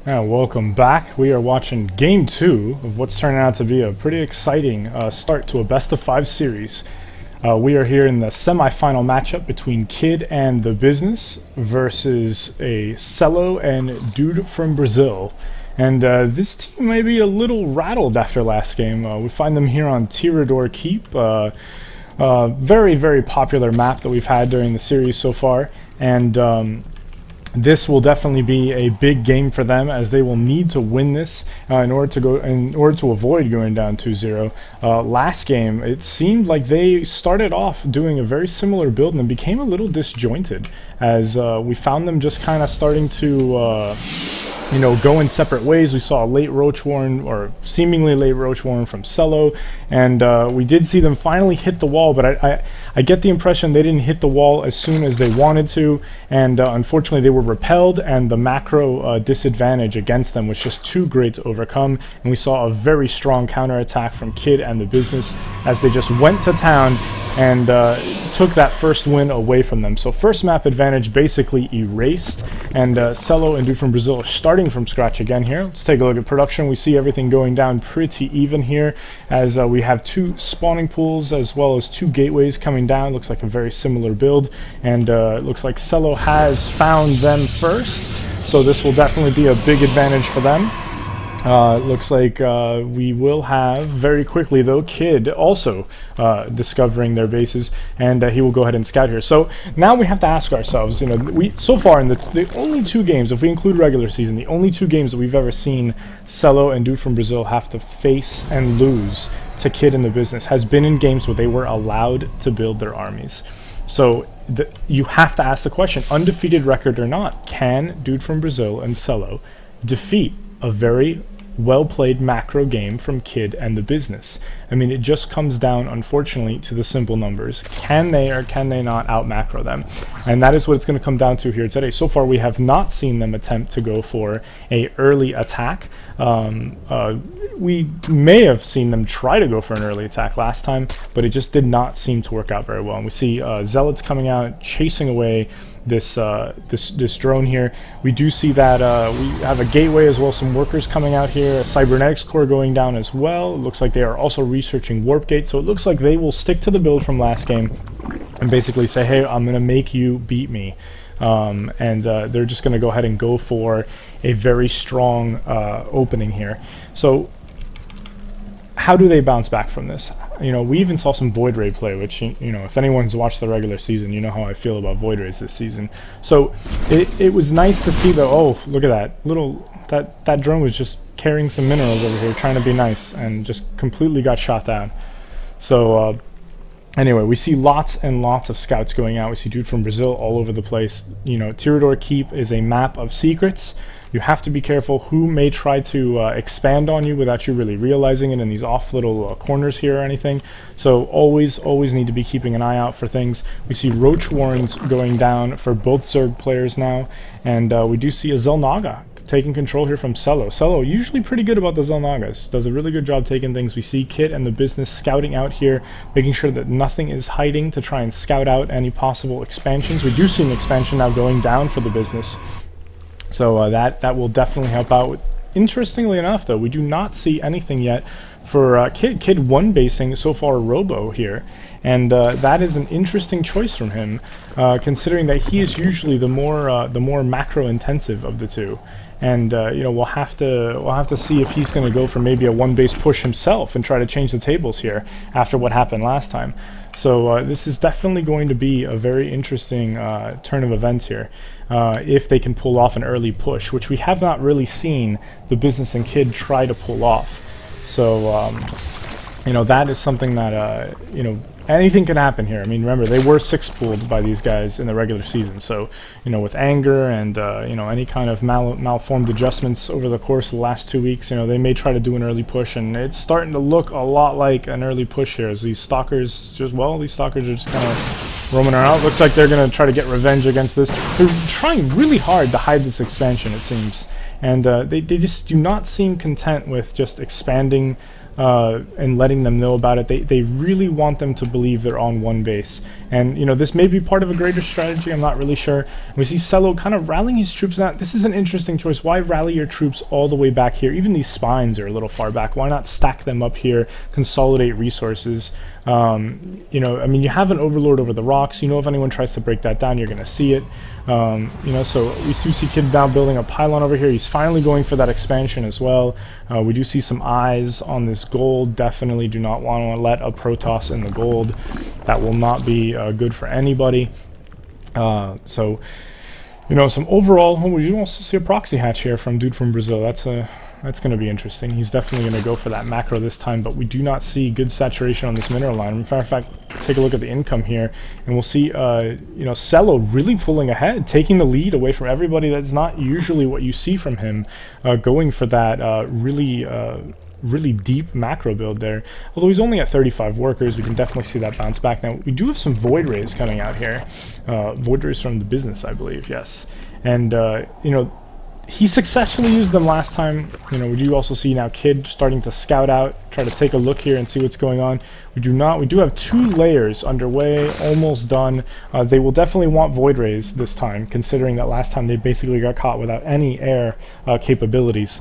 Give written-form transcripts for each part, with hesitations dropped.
And welcome back. We are watching Game 2 of what's turning out to be a pretty exciting start to a best-of-5 series. We are here in the semi-final matchup between Kid and TheBusiness versus a Celo and Dude from Brazil. And this team may be a little rattled after last game. We find them here on Tirador Keep. Very, very popular map that we've had during the series so far. And this will definitely be a big game for them, as they will need to win this in order to avoid going down 2-0. Last game, it seemed like they started off doing a very similar build and then became a little disjointed, as we found them just kind of starting to go in separate ways. We saw a late Roach Warren, or seemingly late Roach Warren from Celo, and we did see them finally hit the wall, but I get the impression they didn't hit the wall as soon as they wanted to, and unfortunately they were repelled, and the macro disadvantage against them was just too great to overcome, and we saw a very strong counterattack from Kid and TheBusiness as they just went to town and took that first win away from them. So first map advantage basically erased, and Celo and DudeFromBrzl are starting from scratch again here. Let's take a look at production. We see everything going down pretty even here, as we have two spawning pools as well as two gateways coming down. Looks like a very similar build, and it looks like Celo has found them first, so this will definitely be a big advantage for them. Looks like we will have very quickly, though, Kid also discovering their bases, and he will go ahead and scout here. So now we have to ask ourselves, so far in the only two games, if we include regular season, the only two games that we've ever seen Celo and DudeFromBrzl have to face and lose to Kid and TheBusiness has been in games where they were allowed to build their armies. So you have to ask the question, undefeated record or not, can DudeFromBrzl and Celo defeat a very well-played macro game from Kid and TheBusiness? I mean, it just comes down, unfortunately, to the simple numbers. Can they or can they not out-macro them? And that is what it's going to come down to here today. So far, we have not seen them attempt to go for a early attack. We may have seen them try to go for an early attack last time, but it just did not seem to work out very well. And we see Zealots coming out, chasing away this drone here. We do see that we have a gateway as well, some workers coming out here, a cybernetics core going down as well. It looks like they are also researching warp gate, so it looks like they will stick to the build from last game and basically say, hey, I'm gonna make you beat me. They're just gonna go ahead and go for a very strong opening here. So how do they bounce back from this? We even saw some Void Ray play, which, if anyone's watched the regular season, you know how I feel about Void Rays this season. So it was nice to see, though. Oh, look at that. That drone was just carrying some minerals over here, trying to be nice, and just completely got shot down. So anyway, we see lots and lots of scouts going out. We see DudeFromBrzl all over the place. Tirador Keep is a map of secrets. You have to be careful who may try to expand on you without you really realizing it in these off little corners here or anything. So always need to be keeping an eye out for things. We see Roach Warrens going down for both Zerg players now, and we do see a Xel'Naga taking control here from Celo. Celo, usually pretty good about the Xel'Nagas, does a really good job taking things. We see Kid and TheBusiness scouting out here, making sure that nothing is hiding to try and scout out any possible expansions. We do see an expansion now going down for TheBusiness. So that will definitely help out. Interestingly enough, though, we do not see anything yet for Kid. Kid one basing so far Robo here, and that is an interesting choice from him, considering that he is usually the more macro intensive of the two. And we'll have to see if he's going to go for maybe a one base push himself and try to change the tables here after what happened last time. So this is definitely going to be a very interesting turn of events here, if they can pull off an early push, which we have not really seen TheBusiness and Kid try to pull off. So that is something that anything can happen here. I mean, remember, they were 6-pooled by these guys in the regular season, so with anger and any kind of malformed adjustments over the course of the last 2 weeks, they may try to do an early push, and it's starting to look a lot like an early push here, as these stalkers are just kind of roaming around. Looks like they're going to try to get revenge against this. They're trying really hard to hide this expansion, it seems, and they just do not seem content with just expanding and letting them know about it. They really want them to believe they're on one base. And, you know, this may be part of a greater strategy. I'm not really sure. We see Celo kind of rallying his troops now. This is an interesting choice. Why rally your troops all the way back here? Even these spines are a little far back. Why not stack them up here, consolidate resources? You know, I mean, you have an overlord over the rocks. You know, if anyone tries to break that down, you're going to see it. You know, so we do see Kid now building a pylon over here. He's finally going for that expansion as well. We do see some eyes on this gold. Definitely do not want to let a Protoss in the gold. That will not be good for anybody. So, you know, some overall, we do also see a proxy hatch here from Dude from Brazil. That's going to be interesting. He's definitely going to go for that macro this time, but we do not see good saturation on this mineral line. In fact, take a look at the income here, and we'll see, you know, Celo really pulling ahead, taking the lead away from everybody. That's not usually what you see from him, going for that really deep macro build there. Although he's only at 35 workers, we can definitely see that bounce back. Now, we do have some Void Rays coming out here. Void Rays from TheBusiness, I believe, yes. And, you know, he successfully used them last time. You know, we do also see now Kid starting to scout out, try to take a look here and see what's going on. We do have 2 layers underway, almost done. They will definitely want Void Rays this time, considering that last time they basically got caught without any air capabilities.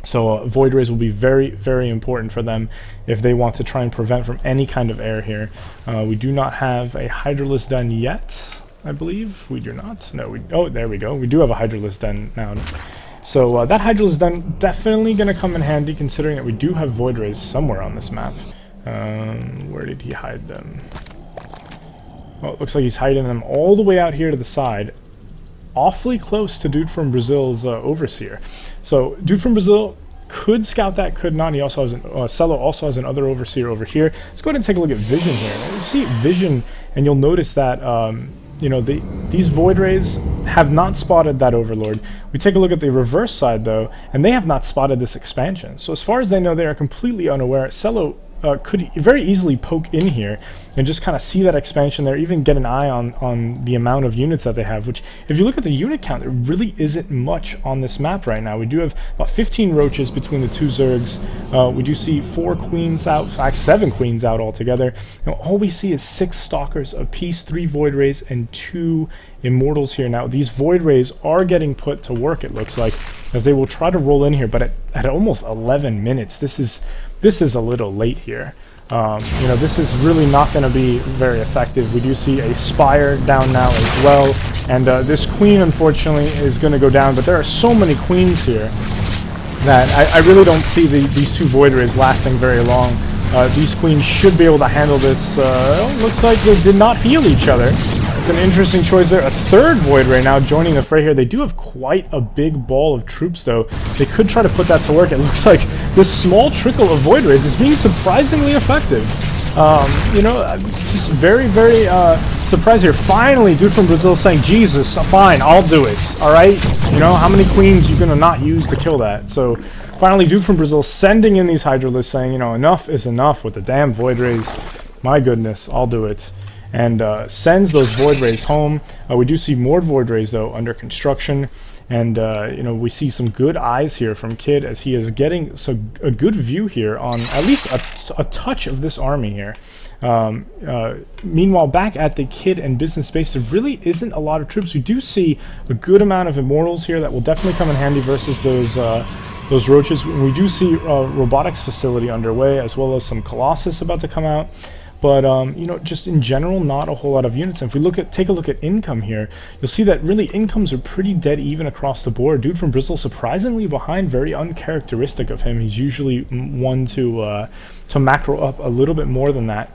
So Void Rays will be very, very important for them if they want to try and prevent from any kind of air here. We do not have a Hydralisk Den yet. I believe we do not. No, oh, there we go. We do have a Hydralisk Den now. So that Hydralisk Den definitely going to come in handy, considering that we do have Void Rays somewhere on this map. Where did he hide them? Oh, it looks like he's hiding them all the way out here to the side, awfully close to Dude from Brazil's Overseer. So Dude from Brazil could scout that, could not. He also has Celo also has another Overseer over here. Let's go ahead and take a look at Vision here. You see Vision, and you'll notice that you know, these Void Rays have not spotted that Overlord. We take a look at the reverse side, though, and they have not spotted this expansion. So as far as they know, they are completely unaware. Celo could very easily poke in here and just kind of see that expansion there, even get an eye on the amount of units that they have, which, if you look at the unit count, there really isn't much on this map right now. We do have about 15 roaches between the 2 Zergs. We do see 4 queens out, in fact 7 queens out altogether. Now, all we see is 6 stalkers apiece, 3 Void Rays, and 2 Immortals here. Now, these Void Rays are getting put to work, it looks like, as they will try to roll in here, but at almost 11 minutes, this is a little late here. You know, this is really not going to be very effective. We do see a Spire down now as well, and this Queen, unfortunately, is going to go down, but there are so many Queens here that I really don't see these 2 Void Rays lasting very long. These Queens should be able to handle this. Looks like they did not heal each other. It's an interesting choice there. A 3rd Void Ray now joining the fray here. They do have quite a big ball of troops, though. They could try to put that to work. It looks like this small trickle of Void Rays is being surprisingly effective. You know, I'm just very, very surprised here. Finally, Dude from Brazil saying, Jesus, fine, I'll do it. All right? You know, how many queens you going to not use to kill that? So finally, Dude from Brazil sending in these Hydralisks saying, you know, enough is enough with the damn Void Rays. My goodness, I'll do it. And sends those Void Rays home. We do see more Void Rays, though, under construction. And, you know, we see some good eyes here from Kid as he is getting a good view here on at least a touch of this army here. Meanwhile, back at the Kid and Business base, there really isn't a lot of troops. We do see a good amount of Immortals here that will definitely come in handy versus those roaches. We do see a robotics facility underway, as well as some Colossus about to come out. But, you know, just in general, not a whole lot of units. And if we take a look at income here, you'll see that really incomes are pretty dead even across the board. Dude from Brazil surprisingly behind, very uncharacteristic of him. He's usually one to macro up a little bit more than that.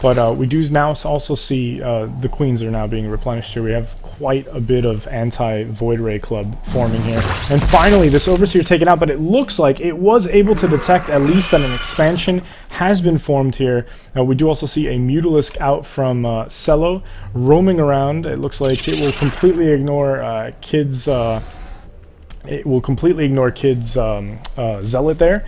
But we do now also see the queens are now being replenished here. We have quite a bit of anti-Void Ray club forming here. And finally, this Overseer taken out, but it looks like it was able to detect at least that an expansion has been formed here. We do also see a Mutalisk out from Celo roaming around. It looks like it will completely ignore Kid's Zealot there.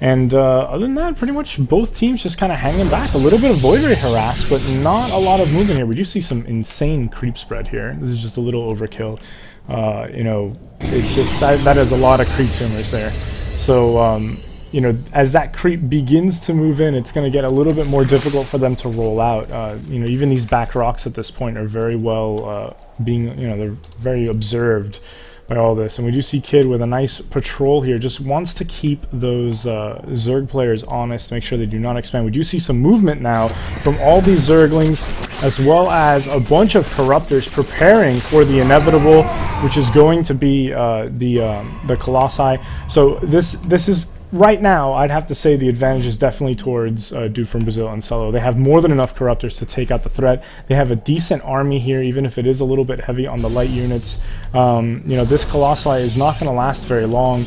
And other than that, pretty much both teams just kind of hanging back. A little bit of Void Ray harass, but not a lot of movement here. We do see some insane creep spread here. This is just a little overkill. You know, it's just that is a lot of creep tumors there. So you know, as that creep begins to move in, it's going to get a little bit more difficult for them to roll out. You know, even these back rocks at this point are very well being, you know, they're very observed by all this. And we do see Kid with a nice patrol here, just wants to keep those Zerg players honest, make sure they do not expand. We do see some movement now from all these Zerglings, as well as a bunch of Corruptors preparing for the inevitable, which is going to be the Colossi. So this is, right now, I'd have to say the advantage is definitely towards Dude from Brazil and Celo. They have more than enough Corruptors to take out the threat. They have a decent army here, even if it is a little bit heavy on the light units. You know, this Colossi is not going to last very long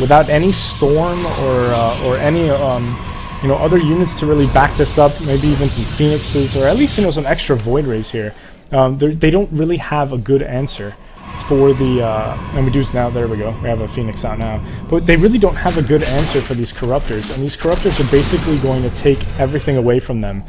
without any Storm or any you know, other units to really back this up. Maybe even some Phoenixes, or at least, you know, some extra Void Rays here. They don't really have a good answer for the and we do now, there we go, we have a Phoenix out now, but they really don't have a good answer for these Corruptors, and these Corruptors are basically going to take everything away from them.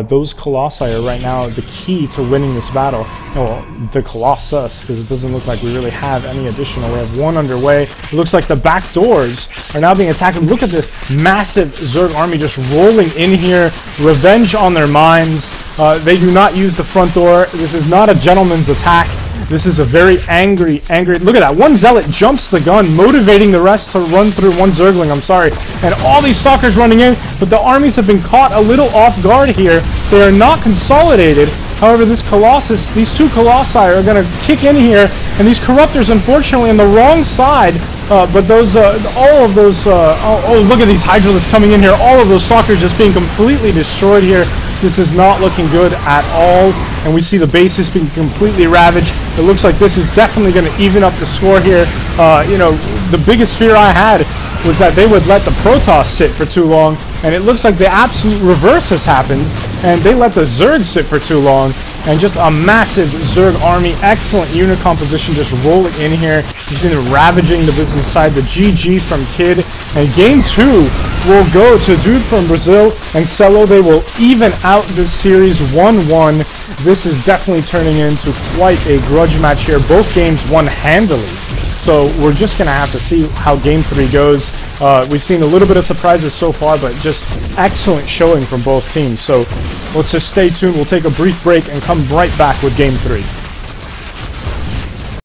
Those Colossi are right now the key to winning this battle. Well, the Colossus, because it doesn't look like we really have any additional. We have one underway. It looks like the back doors are now being attacked. And look at this massive Zerg army just rolling in here, revenge on their minds. They do not use the front door. This is not a gentleman's attack. This is a very angry, look at that. One Zealot jumps the gun, motivating the rest to run through, one Zergling, I'm sorry. And all these Stalkers running in, but the armies have been caught a little off guard here. They are not consolidated. However, this Colossus, these two Colossi are going to kick in here, and these Corruptors, unfortunately, on the wrong side. But those, all of those, oh, look at these Hydralisks coming in here. All of those Stalkers just being completely destroyed here. This is not looking good at all. And we see the bases being completely ravaged. It looks like this is definitely going to even up the score here. You know, the biggest fear I had was that they would let the Protoss sit for too long. And it looks like the absolute reverse has happened. And they let the Zerg sit for too long. And just a massive Zerg army, excellent unit composition, just rolling in here. You see them ravaging the business side. The GG from Kid. And game 2 will go to Dude from Brazil and Celo. They will even out this series 1-1. This is definitely turning into quite a grudge match here. Both games won handily. So we're just going to have to see how game 3 goes. We've seen a little bit of surprises so far, but just excellent showing from both teams. So let's just stay tuned. We'll take a brief break and come right back with game 3.